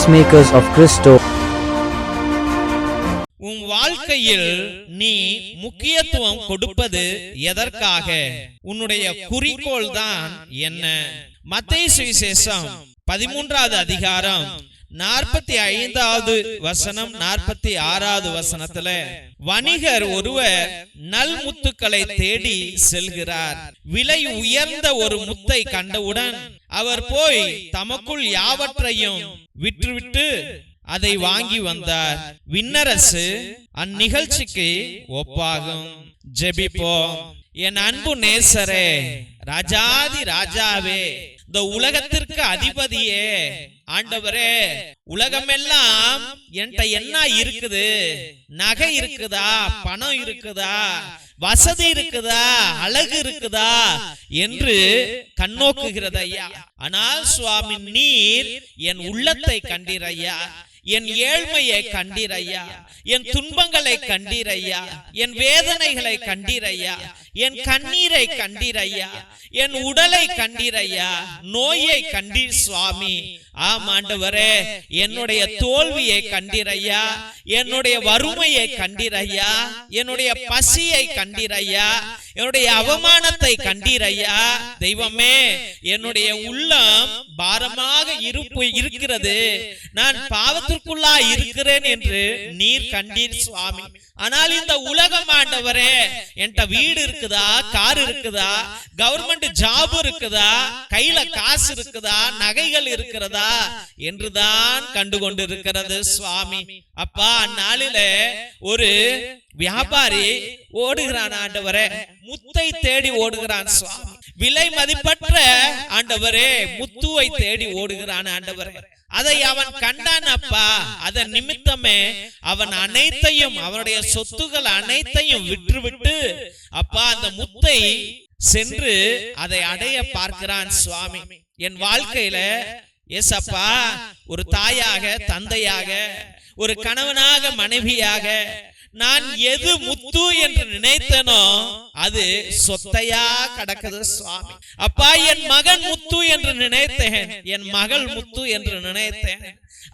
Peacemakers of Christo. உன் வாழ்க்கையில் நீ முக்கியத்துவம் கொடுப்பது எதற்காக? உன்னுடைய குறிக்கோள் தான் என்ன? மத்தேயு சுவிசேஷம் 13வது அதிகாரம் 45வது வசனம் 46வது வசனத்துல, வணிகர் ஒருவர் நல் முத்துக்களை தேடி செல்கிறார். விலை உயர்ந்த ஒரு முத்தை கண்டவுடன் அவர் போய் தமக்குள் யாவற்றையும் விற்றுவிட்டு அதை வாங்கி வந்தார். விண்ணரசு அந்நிகழ்ச்சிக்கு ஒப்பாகும். ஜெபிப்போம். என் அன்பு நேசரே, ராஜாதி ராஜாவே, இந்த உலகத்திற்கு அதிபதியே, ஆண்டவரே, உலகமெல்லாம் என்கிட்ட என்ன இருக்குது? நகை இருக்குதா? பணம் இருக்குதா? வசதி இருக்குதா? அழகு இருக்குதா என்று கண்ணோக்குகிறது ஐயா. ஆனால் சுவாமி, நீர் என் உள்ளத்தை கண்டீர் ஐயா. என் ஏழ்மையை கண்டீர் ஐயா. என் துன்பங்களை கண்டீர் ஐயா. என் வேதனைகளை கண்டீர் ஐயா. என் கண்ணீரை கண்டீர் ஐயா. என் உடலை கண்டீர் ஐயா. நோயை கண்டீர் சுவாமி. ஆம் ஆண்டவரே, என்னுடைய தோல்வியை கண்டீர் ஐயா. என்னுடைய வறுமையை கண்டீர் ஐயா. என்னுடைய பசியை கண்டீர் ஐயா. என்னுடைய அவமானத்தை கண்டீர் ஐயா. தெய்வமே, என்னுடைய உள்ளம் பாரமாக இருக்கிறது. நான் பாவத்திற்குள்ளா இருக்கிறேன் என்று நீர் கண்டீர் சுவாமி. ஆனால் இந்த உலகம் ஆண்டவரே, என்கிட்ட வீடு இருக்குதா? கார் இருக்குதா? கவர்மெண்ட் ஜாப் இருக்குதா? கையில காசு இருக்குதா? நகைகள் இருக்கிறதா என்றுதான் கண்டு கொண்டு இருக்கிறது சுவாமி. அப்பா, அந்நாளில ஒரு வியாபாரி ஓடுகிறான் ஆண்டவரே, முத்தை தேடி ஓடுகிறான் சுவாமி. விலை மதிப்பற்ற ஆண்டவரே முத்துவை தேடி ஓடுகிறான் ஆண்டவரே. அதை அவன் கண்டான் அப்பா. அதன் நிமித்தமே அவன் அனைத்தையும், அவனுடைய சொத்துக்கள் அனைத்தையும் விற்றுவிட்டு அப்பா அந்த முத்தை சென்று அதை அடைய பார்க்கிறான் சுவாமி. என் வாழ்க்கையில ஏசப்பா, ஒரு தாயாக, தந்தையாக, ஒரு கணவனாக, மனைவியாக நான் எது முத்து என்று நினைத்தனோ அது சொத்தையா கிடக்குது சுவாமி. அப்பா, என் மகன் முத்து என்று நினைத்தேன். என் மகள் முத்து என்று நினைத்தேன்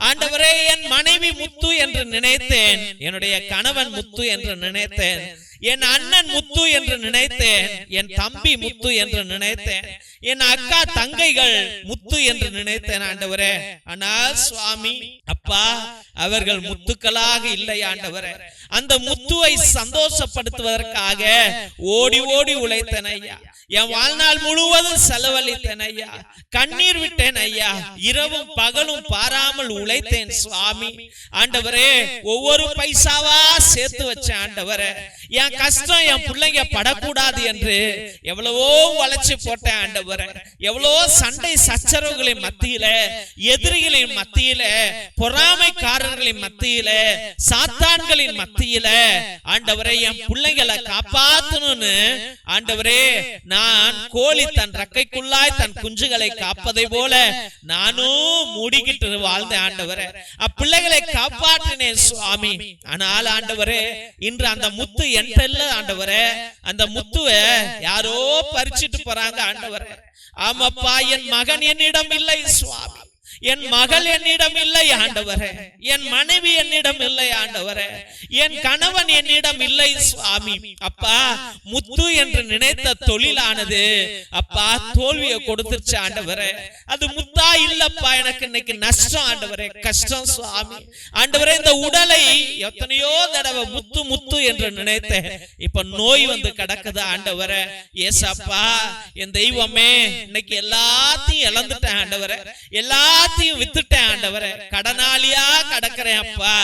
ஆண்டவரே. என் மனைவி முத்து என்று நினைத்தேன். என்னுடைய கணவன் முத்து என்று நினைத்தேன். என் அண்ணன் முத்து என்று நினைத்தேன். என் தம்பி முத்து என்று நினைத்தேன். என் அக்கா தங்கைகள் முத்து என்று நினைத்தேன் ஆண்டவரே. ஆனால் சுவாமி அப்பா, அவர்கள் முத்துக்களாக இல்லை ஆண்டவரே. அந்த முத்துவை சந்தோஷப்படுத்துவதற்காக ஓடி ஓடி உழைத்தேன் ஐயா. என் வாழ்நாள் முழுவதும் செலவழித்தேன் ஐயா. கண்ணீர் விட்டேன் ஐயா. இரவும் பகலும் பாராமல் உழைத்தேன் சுவாமி. ஆண்டவரே, ஒவ்வொரு பைசாவா சேர்த்து வச்சேன் ஆண்டவரே. என் கஷ்டம் என் பிள்ளைங்க படக்கூடாது என்று எவ்வளவோ உழைச்சு போட்டேன் ஆண்டவரே. எவ்வளவோ சண்டை சச்சரவுகளின் மத்தியில, எதிரிகளின் மத்தியில, பொறாமைக்காரர்களின் மத்தியில, சாத்தான்களின் மத்தியில ஆண்டவரே என் பிள்ளைங்களை காப்பாத்தணும்னு ஆண்டவரே, நான் கோழி தன் ரெக்கைக்குள்ளாய் தன் குஞ்சுகளை காப்பதை போல நானும் மூடிக்கிட்டு வாழ்ந்தேன் ஆண்டவரே. அப்பிள்ளைகளை காப்பாற்றினேன் சுவாமி. ஆனால் ஆண்டவரே, இன்று அந்த முத்து என்கிட்ட ஆண்டவரே. அந்த முத்துவை யாரோ பறிச்சிட்டு போறாங்க ஆண்டவரே. ஆமாப்பா, என் மகன் என்னிடம் இல்லை சுவாமி. என் மகள் என்னிடம் இல்லை ஆண்டவரே. என் மனைவி என்னிடம் இல்லை ஆண்டவரே. என் கணவன் என்னிடம் இல்லை சுவாமி. அப்பா, முத்து என்று நினைத்த தொழிலானது அப்பா தோல்வியை கொடுத்துருச்சு ஆண்டவரே. அது முத்தா இல்லப்பா, எனக்கு இன்னைக்கு நஷ்டம் ஆண்டவரே, கஷ்டம் சுவாமி. ஆண்டவரே, இந்த உடலை எத்தனையோ தடவை முத்து முத்து என்று நினைத்தேன். இப்ப நோய் வந்து கிடக்குது ஆண்டவரே. ஏசப்பா, என் தெய்வமே, இன்னைக்கு எல்லாத்தையும் இழந்துட்டேன் ஆண்டவரே. எல்லாத்தையும் வித்துட்டேன் ஆண்டவரே. கடனாளியா கடக்கிறேன் அப்பா.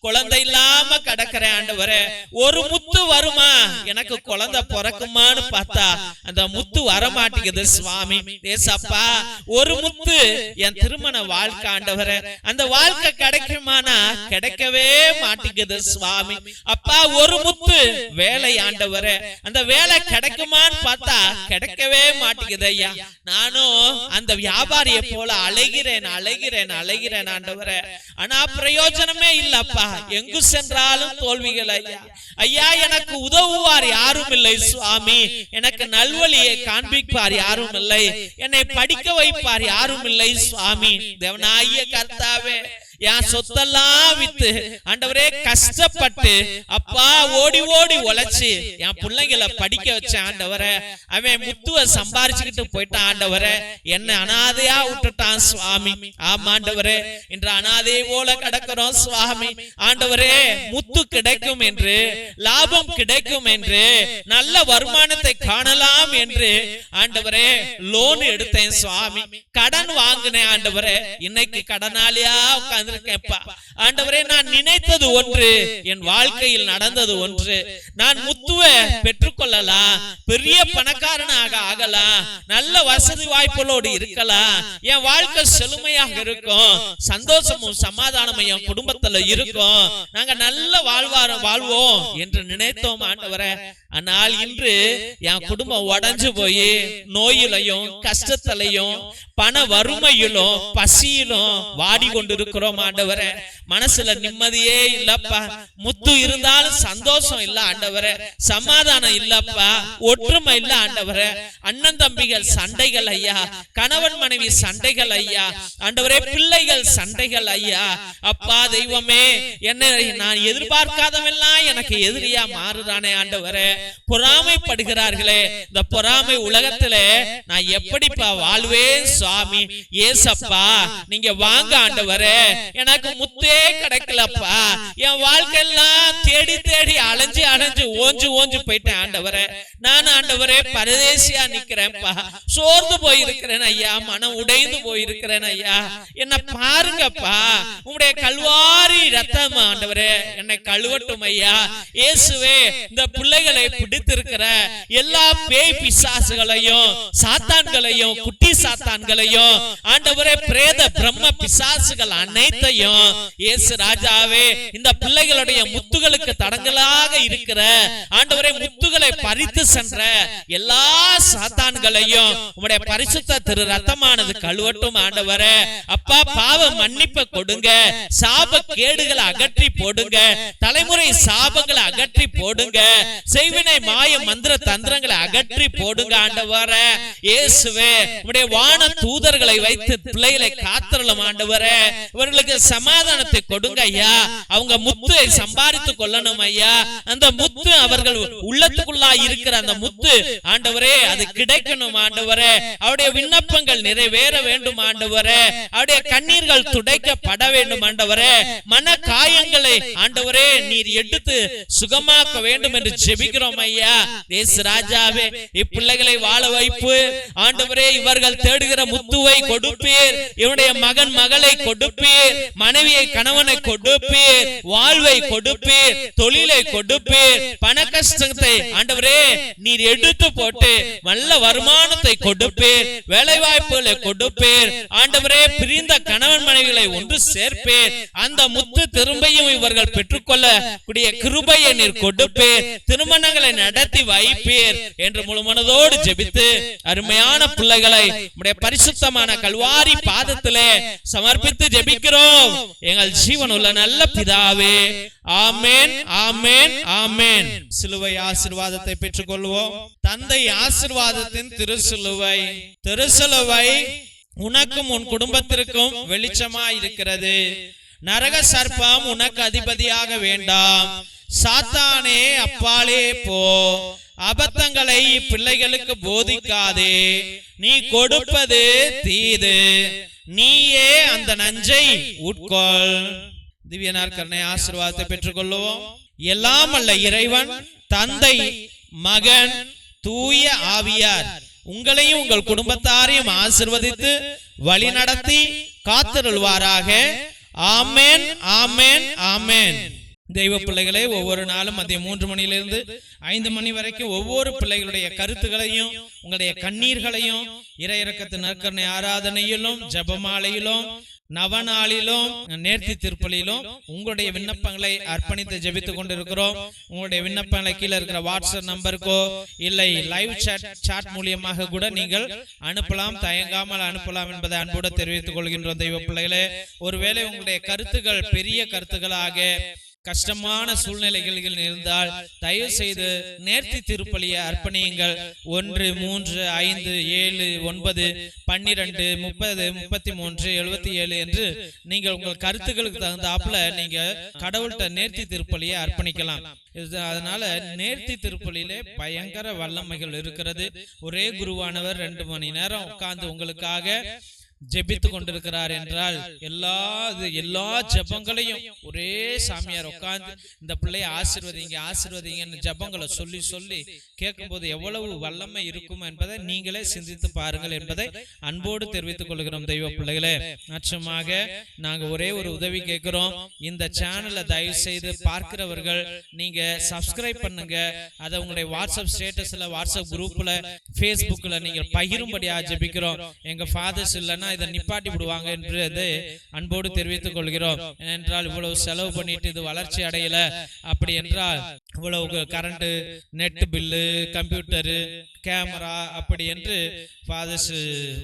குழந்தை இல்லாம கடக்கிறேன் ஆண்டவரே. ஒரு முத்து வருமா, எனக்கு குழந்தை பிறக்குமான்னு பார்த்தா அந்த முத்து வரமாட்டேங்குது சுவாமி. ஏசப்பா, ஒரு முத்து என் திருமண வாழ்க்கை ஆண்டவரே. அந்த வாழ்க்கை கிடைக்குமானா கிடைக்கவே மாட்டேங்குது சுவாமி. அப்பா, ஒரு முத்து வேலை ஆண்டவரே. அந்த வேலை கிடைக்குமான்னு பார்த்தா கிடைக்கவே மாட்டேங்குது ஐயா. நானும் அந்த வியாபாரியை போல அலைகிறேன் அலைகிறேன் அலைகிறேன் ஆண்டவரே. ஆனா பிரயோஜனமே இல்லப்பா. எங்கு சென்றாலும் தோல்விகள் ஐயா. ஐயா, எனக்கு உதவுவார் யாரும் இல்லை சுவாமி. எனக்கு நல்வழியை காண்பிப்பார் யாரும் இல்லை. என்னை படிக்க வைப்பார் யாரும் இல்லை சுவாமி. தேவனாகிய கர்த்தாவே, என் சொத்தெல்லாம் வித்து ஆண்டவரே கஷ்டப்பட்டு அப்பா ஓடி ஓடி உழைச்சு என் பிள்ளைங்களை படிக்க வச்ச ஆண்டவரே, அவன் முத்துவ சம்பாரிச்சுக்கிட்டு போயிட்டான் ஆண்டவரே, என்ன அனாதையா விட்டுட்டான் சுவாமி. ஆமாண்டவரே, இன்று அனாதை போல கிடக்கிறோம் சுவாமி. ஆண்டவரே, முத்து கிடைக்கும் என்று, லாபம் கிடைக்கும் என்று, நல்ல வருமானத்தை காணலாம் என்று ஆண்டவரே லோன் எடுத்தேன் சுவாமி, கடன் வாங்கினேன் ஆண்டவரே, இன்னைக்கு கடனாளியா உட்கார்ந்திருக்கேன்ப்பா. ஆண்டவரே, நான் நினைத்தது ஒன்று, என் வாழ்க்கையில் நடந்தது ஒன்று. நான் முத்துவை பெற்றுக்கொள்ளலாம், பெரிய பணக்காரனாக ஆகலாம், நல்ல வசதி வாய்ப்புகளோடு இருக்கலாம், என் வாழ்க்கை செழுமையாக இருக்கும், சந்தோஷமும் சமாதானமும் என் குடும்பத்துல இருக்கும், நாங்க நல்ல வாழ்வோம் என்று நினைத்தோம் ஆண்டவரே. ஆனால் இன்று என் குடும்பம் உடைஞ்சு போய் நோயிலையும் கஷ்டத்திலையும் பண வறுமையிலும் பசியிலும் வாடி கொண்டிருக்கிறோம் ஆண்டவரே. மனசுல நிம்மதியே இல்லப்பா. முத்து இருந்தாலும் சந்தோஷம் இல்ல ஆண்டவரே, சமாதானம் இல்லப்பா, ஒற்றுமை இல்ல ஆண்டவரே. அண்ணன் தம்பிகள் சண்டைகள் ஐயா, கணவன் மனைவி சண்டைகள் ஐயா, ஆண்டவரே பிள்ளைகள் சண்டைகள் ஐயா. அப்பா தெய்வமே, என்ன நான் எதிர்பார்க்காதவெல்லாம் எனக்கு எதிரியா மாறுதானே ஆண்டவரே. பொறாமைப்படுகிறார்களே, இந்த பொறாமை உலகத்திலே நான் எப்படிப்பா வாழ்வேன் சுவாமி. ஏசப்பா நீங்க வாங்க ஆண்டவரே, எனக்கு முத்தே கிடைக்கலப்பா, என் வாழ்க்கையெல்லாம் தேடி தேடி அலைஞ்சு அலைஞ்சு ஓஞ்சு போயிட்டேன் ஆண்டவரே. நான் ஆண்டவரே பரதேசியா நிக்கிறேன்ப்பா, சோர்ந்து போயிருக்கிறேன் ஐயா, மனம் உடைந்து போயிருக்கிறேன் ஐயா, என்ன பாருங்கப்பா, உங்களுடைய கல்வாரி ரத்தம் ஆண்டவரே என்னை கழுவட்டும் ஐயா. இயேசுவே, இந்த பிள்ளைகளை பிடித்திருக்கிற எல்லா பேய் பிசாசுகளையும் சாத்தான்களையும் குட்டி சாத்தான்களையும் ஆண்டவரே பிரேத பிரம்ம பிசாசுகள் அனைத்தையும் இயேசு ராஜாவே, இந்த பிள்ளைகளுடைய முத்துகளுக்கு தடங்களாக இருக்கிற ஆண்டவரே முத்துகளை பறித்து சென்ற எல்லா சாத்தான்களையும் உம்முடைய பரிசுத்த திரு ரத்தமானது கழுவட்டும் ஆண்டவரே. அப்பா பாவ மன்னிப்பை கொடுங்க, சாப கேடுகளை அகற்றி போடுங்க, தலைமுறை சாபங்களை அகற்றி போடுங்க, செய்வினை மாய மந்திர தந்திரங்களை அகற்றி போடுங்க ஆண்டவரே. இயேசுவே, உம்முடைய வான தூதர்களை வைத்து பிள்ளைகளை காத்தரலும் ஆண்டவரே. இவர்களுக்கு சமாதானத்தை கொடுங்க ஐயா, அவங்க முத்தை சம்பாதித்துக் கொள்ளணும் ஐயா. அந்த முத்து அவர்கள் உள்ளத்துக்குள்ளா இருக்கிற அந்த முத்து ஆண்டவரே அது கிடைக்கணும் ஆண்டவரே. அவருடைய விண்ணப்பங்கள் நிறைவேற வேண்டும் ஆண்டவரே. அவருடைய கண்ணீர்கள் துடைக்கப்பட வேண்டும் ஆண்டவரே. மன காயங்களை ஆண்டவரே நீர் எடுத்து சுகமாக்க வேண்டும் என்று ஜெபிக்கிறோம் ஐயா. இயேசு ராஜாவே, இப்பிள்ளைகளை வாழ வைப்பு ஆண்டவரே. இவர்கள் தேடுகிற முத்துவை கொடுப்பீர், இவனுடைய மகன் மகளை கொடுப்பீர், மனைவியை கணவனை கொடுப்பீர், வாழ்வை கொடுப்பீர், தொழிலை கொடுப்பீர், பண கஷ்டத்தை ஆண்டவரே நீர் எடுத்து போட்டு நல்ல வருமானத்தை கொடுப்பீர், வேலை வாய்ப்புகளை கொடுப்பீர் ஆண்டவரே. பிரிந்த கணவன் மனைவிகளை ஒன்று சேர்ப்பீர், அந்த முத்து திரும்பியும் இவர்கள் பெற்றுக்கொள்ள கூடிய கிருபையை நீர் கொடுப்பீர், திருமணங்களை நடத்தி வைப்பீர் என்று முழு மனதோடு ஜெபித்து அருமையான பிள்ளைகளை உம்முடைய பரிசுத்தமான கல்வாரி பாதத்திலே சமர்ப்பித்து ஜெபிக்கிறோம் எங்கள் ஜீவனுள்ள நல்ல பிதாவே. ஆமென், ஆமென், ஆமென். சிலுவை ஆசீர்வாதத்தை பெற்றுக் கொள்வோம். தந்தை ஆசீர்வாதத்தின் திருசிலுவை, திருசிலுவை உனக்கும் உன் குடும்பத்திற்கும் வெளிச்சமா இருக்கிறது. நரக சர்ப்பம் உனக்கு அதிபதியாக வேண்டாம். சாத்தானே அப்பாலே போ. அபத்தங்களை பிள்ளைகளுக்கு போதிக்காதே. நீ கொடுப்பது தீது, நீயே அந்த நஞ்சை உட்கொள். திவ்யனார் கருணை ஆசீர்வாதத்தை பெற்றுக் கொள்வோம். எல்லாம் அல்ல இறைவன், தந்தை, மகன், தூய ஆவியார் உங்களையும் உங்கள் குடும்பத்தாரையும் ஆசீர்வதித்து வழி நடத்தி காத்திருள்வாராக. ஆமென், ஆமென், ஆமென். தெய்வ பிள்ளைகளே, ஒவ்வொரு நாளும் மதியம் 3 மணியிலிருந்து 5 மணி வரைக்கும் ஒவ்வொரு பிள்ளைகளுடைய கருத்துகளையும் உங்களுடைய கண்ணீர்களையும் இறையிறக்கத்து நற்கருணை ஆராதனையிலும் ஜபமாலையிலும் நவநாளிலும் நேர்த்தி திருப்பலியிலும் உங்களுடைய விண்ணப்பங்களை அர்ப்பணித்து ஜெபித்துக் கொண்டிருக்கிறோம். உங்களுடைய விண்ணப்பங்களை கீழே இருக்கிற வாட்ஸ்அப் நம்பருக்கோ இல்லை லைவ் சாட் மூலியமாக கூட நீங்கள் அனுப்பலாம். தயங்காமல் அனுப்பலாம் என்பதை அன்போடு தெரிவித்துக் கொள்கின்றோம். தெய்வ பிள்ளைகளே, ஒருவேளை உங்களுடைய கருத்துக்கள் பெரிய கருத்துக்களாக கஷ்டமான சூழ்நிலைகளில் இருந்தால் தயவு செய்து நேர்த்தி திருப்பலியை அர்ப்பணியுங்கள். 1, 3, 5, 7, 9, 12, 30, 33, 77 என்று நீங்கள் உங்கள் கருத்துக்களுக்கு தகுந்தாப்புல நீங்க கடவுள்கிட்ட நேர்த்தி திருப்பலியை அர்ப்பணிக்கலாம். அதனால நேர்த்தி திருப்பலியிலே பயங்கர வல்லமைகள் இருக்கிறது. ஒரே குருவானவர் 2 மணி நேரம் உட்கார்ந்து உங்களுக்காக ஜெபித்து கொண்டிருக்கிறார் என்றால் எல்லா ஜெபங்களையும் ஒரே சாமியார் உட்கார்ந்து இந்த பிள்ளையை ஆசீர்வதிங்கன்னு ஜெபங்களை சொல்லி சொல்லி கேட்கும்போது எவ்வளவு வல்லமை இருக்கும் என்பதை நீங்களே சிந்தித்து பாருங்கள் என்பதை அன்போடு தெரிவித்துக் கொள்கிறோம். தெய்வ பிள்ளைகளே, நிச்சயமாக நாங்க ஒரே ஒரு உதவி கேட்கிறோம். இந்த சேனலை தயவு செய்து பார்க்கிறவர்கள் நீங்க சப்ஸ்கிரைப் பண்ணுங்க. அதை உங்களுடைய வாட்ஸ்அப் ஸ்டேட்டஸ்ல, வாட்ஸ்அப் குரூப்ல, பேஸ்புக்ல நீங்கள் பகிரும்படியா ஜெபிக்கிறோம். எங்க ஃபாதர்ஸ் இல்லைன்னா இதை நிப்பாட்டி விடுவாங்க என்று அன்போடு தெரிவித்துக் கொள்கிறோம். ஏனென்றால் இவ்வளவு செலவு பண்ணிட்டு இது வளர்ச்சி அடையல, அப்படி என்றால் இவ்வளவு current, net bill, computer, camera அப்படி என்று ஃபாதர்ஸ்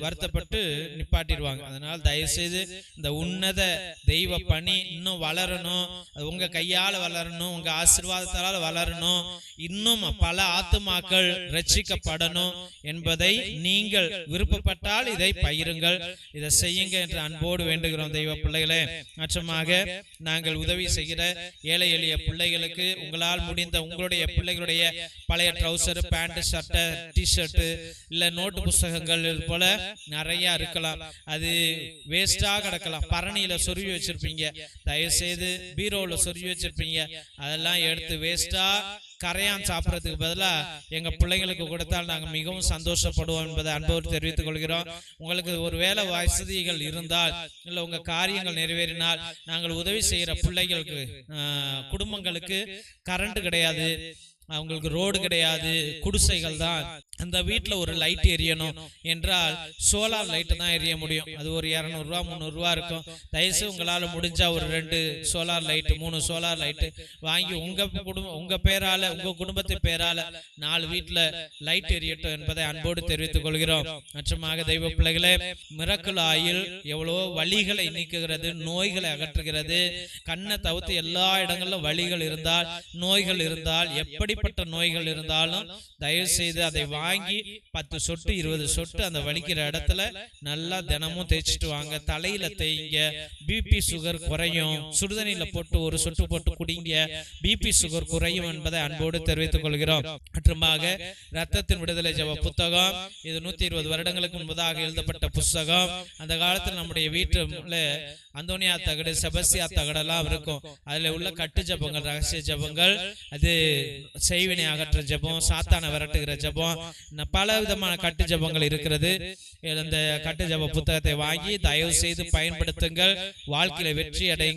வருத்தப்பட்டு நிப்பாட்டிடுவாங்க. அதனால் தயவு செய்து இந்த உன்னத தெய்வ பணி இன்னும் வளரணும், உங்க கையால வளரணும், உங்க ஆசீர்வாதத்தால் வளரணும், இன்னும் பல ஆத்துமாக்கள் ரட்சிக்கப்படணும் என்பதை நீங்கள் விருப்பப்பட்டால் இதை பகிருங்கள், இதை செய்யுங்க என்று அன்போடு வேண்டுகிறோம். தெய்வ பிள்ளைகளே, நிச்சயமாக நாங்கள் உதவி செய்கிற ஏழை எளிய பிள்ளைகளுக்கு உங்களால் முடிந்த உங்களுடைய பிள்ளைகளுடைய பழைய ட்ரௌசர், பேண்ட், சட்டை, டிஷர்ட் இல்ல நோட்டு புஸ்தகங்கள் போல நிறைய இருக்கலாம். அது வேஸ்டா கிடக்கலாம். பரணியில சொருவி வச்சிருப்பீங்க, தயவு செய்து பீரோல சொருவி வச்சிருப்பீங்க, அதெல்லாம் எடுத்து வேஸ்டா கரையான் சாப்பிட்றதுக்கு பதிலா எங்க பிள்ளைங்களுக்கு கொடுத்தால் நாங்கள் மிகவும் சந்தோஷப்படுவோம் என்பதை அன்போடு தெரிவித்துக் கொள்கிறோம். உங்களுக்கு ஒரு வேலை வசதிகள் இருந்தால் இல்லை உங்க காரியங்கள் நிறைவேறினால் நாங்கள் உதவி செய்கிற பிள்ளைகளுக்கு குடும்பங்களுக்கு கரண்ட் கிடையாது, அவங்களுக்கு ரோடு கிடையாது, குடிசைகள் தான், அந்த வீட்டில் ஒரு லைட் எரியணும் என்றால் சோலார் லைட்டு தான் எரிய முடியும். அது ஒரு 200 ரூபா 300 ரூபா இருக்கும். தயவுசெய்து உங்களால் முடிஞ்சா ஒரு 2 சோலார் லைட்டு 3 சோலார் லைட்டு வாங்கி உங்க பேரால, உங்க குடும்பத்து பேரால 4 வீட்டில் லைட் எரியட்டும் என்பதை அன்போடு தெரிவித்துக் கொள்கிறோம். நிச்சயமாக தெய்வ பிள்ளைகளே, மிரக்கல் ஆயில் எவ்வளவோ வலிகளை நீக்குகிறது, நோய்களை அகற்றுகிறது. கண்ணை தவிர்த்து எல்லா இடங்களிலும் வலிகள் இருந்தால், நோய்கள் இருந்தால், எப்படிப்பட்ட நோய்கள் இருந்தாலும் தயவு செய்து அதை வாங்கி 10 சொட்டு 20 சொட்டு அந்த வலிக்கிற இடத்துல நல்லா தினமும் தேய்ச்சிட்டு வாங்க. தலையில தேய்ங்க, பிபி சுகர் குறையும். சுடுதண்ணில போட்டு 1 சொட்டு போட்டு குடிங்க, பிபி சுகர் குறையும் என்பதை அன்போடு தெரிவித்துக் கொள்கிறோம். மற்றுமாக ரத்தத்தின் விடுதலை ஜெப புத்தகம், இது 120 வருடங்களுக்கு முன்பதாக எழுதப்பட்ட புத்தகம். அந்த காலத்தில் நம்முடைய வீட்டுல அந்தோனியா தகடு, செபஸ்தியா தகடெல்லாம் இருக்கும். அதுல உள்ள கட்டு ஜபங்கள், ரகசிய ஜபங்கள், அது செய்வினை அகற்ற ஜபம், சாத்தான விரட்டுகிற ஜபம், பல விதமான கட்டு ஜபங்கள் இருக்கிறது. இந்த கட்டு ஜப புத்தகத்தை வாங்கி தயவு செய்து பயன்படுத்துங்கள். வாழ்க்கையில வெற்றி அடையுங்கள்.